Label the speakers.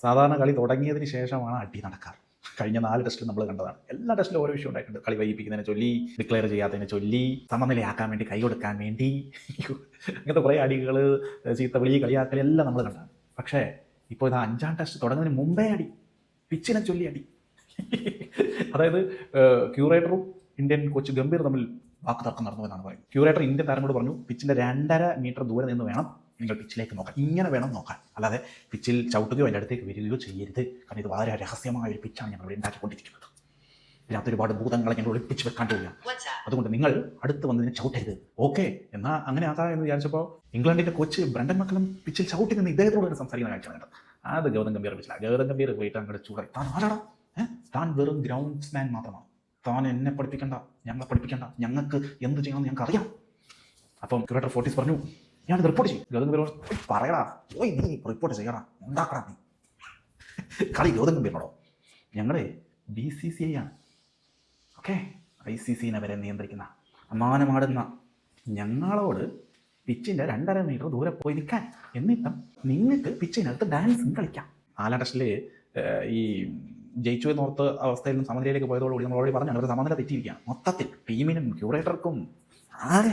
Speaker 1: സാധാരണ കളി തുടങ്ങിയതിന് ശേഷമാണ് അടി നടക്കാറ്. കഴിഞ്ഞ 4 ടെസ്റ്റിലും നമ്മൾ കണ്ടതാണ്. എല്ലാ ടെസ്റ്റിലും ഓരോ വിഷയം ഉണ്ടായിട്ടുണ്ട്. കളി വൈകിപ്പിക്കുന്നതിനെ ചൊല്ലി, ഡിക്ലെയർ ചെയ്യാത്തതിനെ ചൊല്ലി, സമനിലയാക്കാൻ വേണ്ടി കൈ കൊടുക്കാൻ വേണ്ടി, അങ്ങനത്തെ കുറേ അടികൾ, ചീത്തവിളി, കളിയാക്കൽ എല്ലാം നമ്മൾ കണ്ടതാണ്. പക്ഷേ ഇപ്പോൾ ഇത് 5ാം ടെസ്റ്റ് തുടങ്ങുന്നതിന് മുമ്പേ അടി, പിച്ചിനെ ചൊല്ലി അടി. അതായത് ക്യൂറേറ്ററും ഇന്ത്യൻ കോച്ച് ഗംഭീർ തമ്മിൽ വാക്കുതർക്കം നടന്നു എന്നാണ് പറയുന്നത്. ക്യൂറേറ്റർ ഇന്ത്യൻ താരങ്ങളോട് പറഞ്ഞു, പിച്ചിൻ്റെ 2.5 മീറ്റർ ദൂരെ നിന്ന് വേണം നിങ്ങൾ പിച്ചിലേക്ക് നോക്കാൻ, ഇങ്ങനെ വേണം നോക്കാൻ, അല്ലാതെ പിച്ചിൽ ചവിട്ടുകയോ അതിൻ്റെ അടുത്തേക്ക് വരികയോ ചെയ്യരുത്. കാരണം ഇത് വളരെ രഹസ്യമായ ഒരു പിച്ചാണ് ഞങ്ങൾ ഇവിടെ ഉണ്ടാക്കിക്കൊണ്ടിരിക്കുന്നത്. ഇതിനകത്ത് ഒരുപാട് ഭൂതങ്ങളെ ഞങ്ങൾ ഒളിപ്പിച്ച് വെക്കാൻ പോവുകയാണ്. അതുകൊണ്ട് നിങ്ങൾ അടുത്ത് വന്നതിന് ചവിട്ടരുത്. ഓക്കെ, എന്നാൽ അങ്ങനെ ആകാം എന്ന് വിചാരിച്ചപ്പോൾ ഇംഗ്ലണ്ടിൻ്റെ കോച്ച് ബ്രണ്ടൻ മക്കലം പിച്ചിൽ ചവിട്ടി നിന്ന് ഇദ്ദേഹത്തോട് സംസാരിക്കുന്ന കാഴ്ച വേണ്ടത്. അത് ഗൗതം ഗംഭീർ പിച്ചില്ല. ഗൗതം ഗംഭീർ പോയിട്ട് അങ്ങോട്ട് ചൂടായി, താൻ ആരാടാ, താൻ വെറും ഗ്രൗണ്ട്സ്മാൻ മാത്രമാണ്, താൻ എന്നെ പഠിപ്പിക്കണ്ട, ഞങ്ങളെ പഠിപ്പിക്കണ്ട, ഞങ്ങൾക്ക് എന്ത് ചെയ്യണമെന്ന് ഞങ്ങൾക്ക് അറിയാം. അപ്പം ക്യൂറേറ്റർ ഫോർട്ടീസ് പറഞ്ഞു, ഞാനത് റിപ്പോർട്ട് ചെയ്യും. ഗൗതം ഗംഭീർ പറയടാ, പോയി നീ റിപ്പോർട്ട് ചെയ്യടാ, ഉണ്ടാക്കടാ നീ. കളി ഗൗതം ഗംഭീറിനോടോ, ഞങ്ങളെ BCCI ആണ്, ഓക്കെ, ICCനെ വരെ നിയന്ത്രിക്കുന്ന, അമ്മാനമാടുന്ന ഞങ്ങളോട് പിച്ചിൻ്റെ 2.5 മീറ്റർ ദൂരെ പോയി നിൽക്കാൻ, എന്നിട്ടും നിങ്ങൾക്ക് പിച്ചിനകത്ത് ഡാൻസും കളിക്കാം. 4ാം ടെസ്റ്റിൽ ഈ ജയിച്ചു എന്നോർത്ത് അവസ്ഥയിൽ നിന്ന് സമനിലയിലേക്ക് പോയതോടുകൂടി നമ്മൾ ഓൾറെഡി പറഞ്ഞു, അവർ സമനില തെറ്റിയിരിക്കുകയാണ്. മൊത്തത്തിൽ ടീമിനും ക്യൂറേറ്റർക്കും ആകെ